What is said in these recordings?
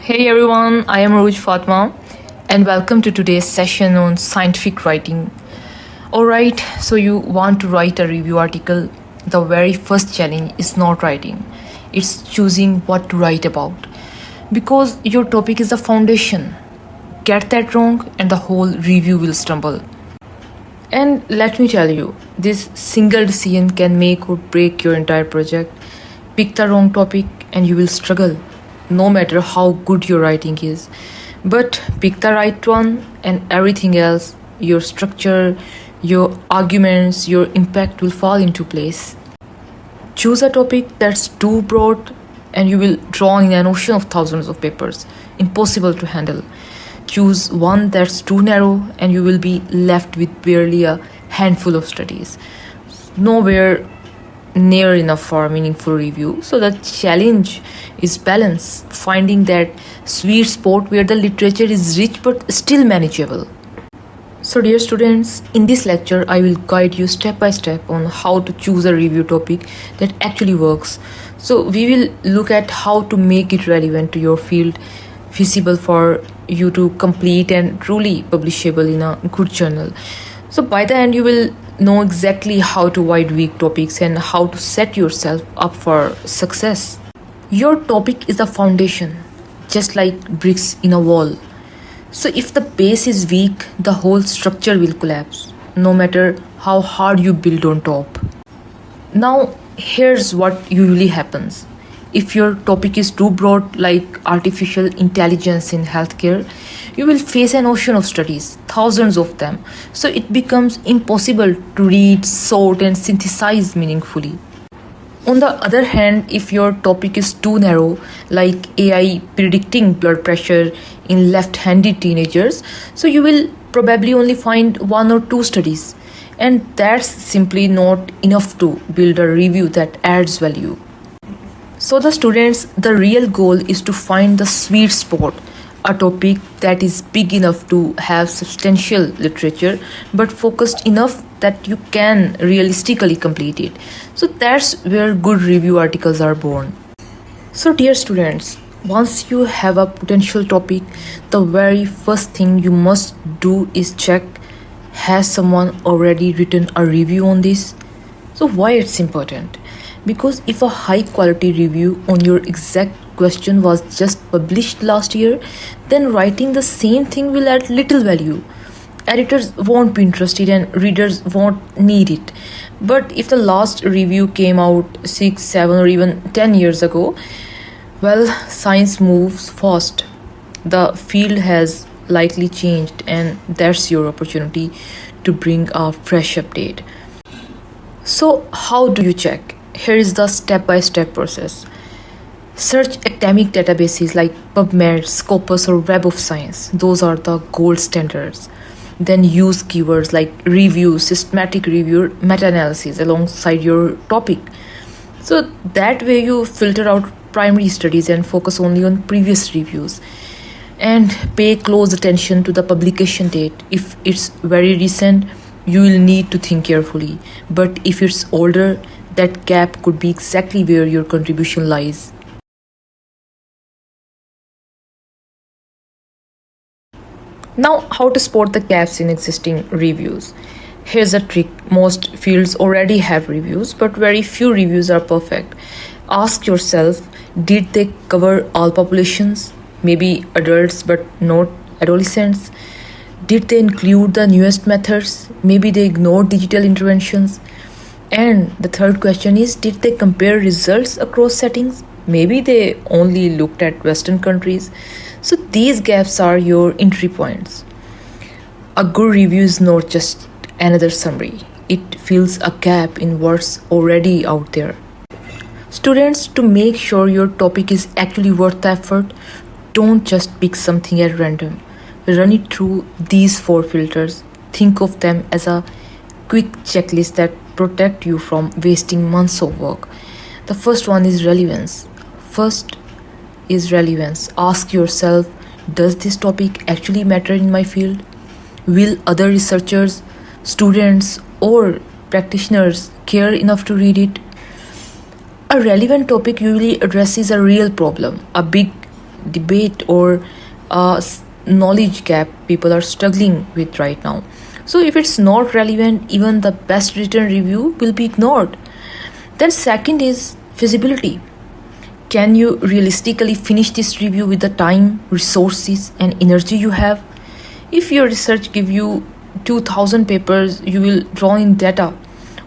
Hey everyone, I am Roj Fatma and welcome to today's session on scientific writing. Alright, so you want to write a review article. The very first challenge is not writing, it's choosing what to write about. Because your topic is the foundation. Get that wrong and the whole review will stumble. And let me tell you, this single decision can make or break your entire project. Pick the wrong topic and you will struggle, no matter how good your writing is. But pick the right one, and everything else, your structure, your arguments, your impact will fall into place. Choose a topic that's too broad, and you will drown in an ocean of thousands of papers, impossible to handle. Choose one that's too narrow, and you will be left with barely a handful of studies. Nowhere near enough for a meaningful review. So the challenge is balance, finding that sweet spot where the literature is rich but still manageable. So dear students, in this lecture I will guide you step by step on how to choose a review topic that actually works. So we will look at how to make it relevant to your field, feasible for you to complete and truly publishable in a good journal. So by the end you will know exactly how to avoid weak topics and how to set yourself up for success. Your topic is the foundation, just like bricks in a wall. So if the base is weak, the whole structure will collapse, no matter how hard you build on top. Now, here's what usually happens. If your topic is too broad, like artificial intelligence in healthcare, you will face an ocean of studies, thousands of them. So it becomes impossible to read, sort, and synthesize meaningfully. On the other hand, if your topic is too narrow, like AI predicting blood pressure in left handed teenagers, so you will probably only find one or two studies. And that's simply not enough to build a review that adds value. So the students, the real goal is to find the sweet spot, a topic that is big enough to have substantial literature but focused enough that you can realistically complete it. So that's where good review articles are born. So dear students, once you have a potential topic, the very first thing you must do is check, has someone already written a review on this? So why it's important? Because if a high quality review on your exact question was just published last year, then writing the same thing will add little value. Editors won't be interested and readers won't need it. But if the last review came out 6, 7, or even 10 years ago, well, science moves fast. The field has likely changed, and that's your opportunity to bring a fresh update. So, how do you check? Here is the step-by-step process. Search academic databases like PubMed, Scopus, or Web of Science. Those are the gold standards. Then use keywords like review, systematic review, meta-analysis alongside your topic. So that way you filter out primary studies and focus only on previous reviews. And pay close attention to the publication date. If it's very recent, you will need to think carefully. But if it's older, that gap could be exactly where your contribution lies. Now, how to spot the gaps in existing reviews. Here's a trick. Most fields already have reviews, but very few reviews are perfect. Ask yourself, did they cover all populations? Maybe adults but not adolescents? Did they include the newest methods? Maybe they ignored digital interventions. And the third question is, did they compare results across settings? Maybe they only looked at Western countries. So these gaps are your entry points. A good review is not just another summary. It fills a gap in what's already out there. Students, to make sure your topic is actually worth the effort, don't just pick something at random. Run it through these 4 filters. Think of them as a quick checklist that protect you from wasting months of work. The first one is relevance. First is relevance. Ask yourself, does this topic actually matter in my field? Will other researchers, students, or practitioners care enough to read it? A relevant topic usually addresses a real problem, a big debate or knowledge gap people are struggling with right now. So if it's not relevant, even the best written review will be ignored. Then second is feasibility. Can you realistically finish this review with the time, resources and energy you have? If your research give you 2000 papers, you will draw in data.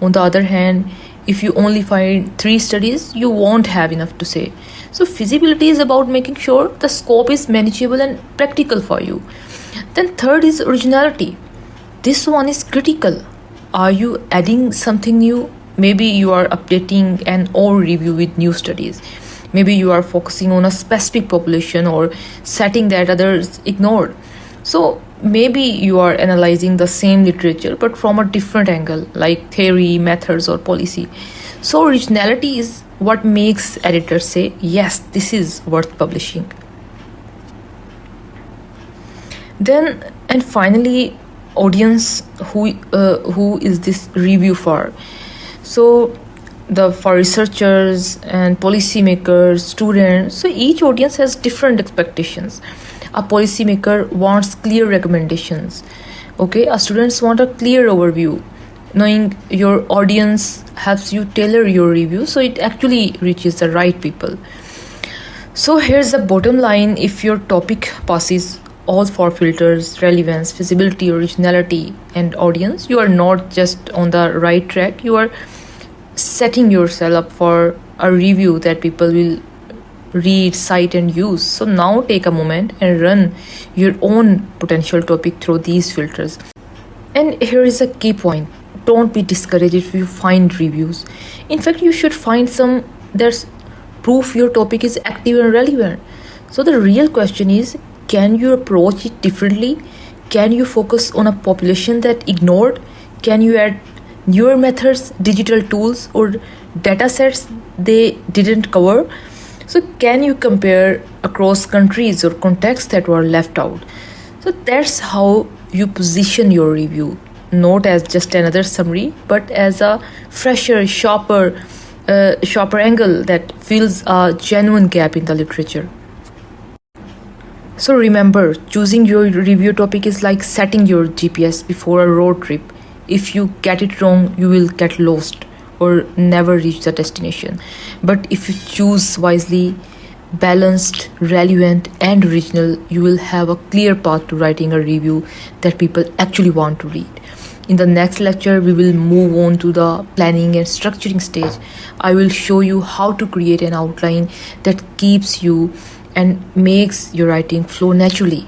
On the other hand, if you only find 3 studies, you won't have enough to say. So feasibility is about making sure the scope is manageable and practical for you. Then third is originality. This one is critical. Are you adding something new? Maybe you are updating an old review with new studies. Maybe you are focusing on a specific population or setting that others ignored. So maybe you are analyzing the same literature but from a different angle, like theory, methods, or policy. So originality is what makes editors say, yes, this is worth publishing. Then and finally, audience, who is this review for? So for researchers and policymakers, students, so each audience has different expectations. A policymaker wants clear recommendations. Okay, a students want a clear overview. Knowing your audience helps you tailor your review so it actually reaches the right people. So here's the bottom line: if your topic passes all 4 filters, relevance, feasibility, originality, and audience, you are not just on the right track, you are setting yourself up for a review that people will read, cite, and use. So now take a moment and run your own potential topic through these filters. And here is a key point: don't be discouraged if you find reviews. In fact, you should find some that's proof your topic is active and relevant. So the real question is, can you approach it differently? Can you focus on a population that ignored? Can you add newer methods, digital tools, or data sets they didn't cover? So can you compare across countries or contexts that were left out? So that's how you position your review, not as just another summary, but as a fresher, sharper angle that fills a genuine gap in the literature. So remember, choosing your review topic is like setting your GPS before a road trip. If you get it wrong, you will get lost or never reach the destination. But if you choose wisely, balanced, relevant, and original, you will have a clear path to writing a review that people actually want to read. In the next lecture, we will move on to the planning and structuring stage. I will show you how to create an outline that keeps you and makes your writing flow naturally.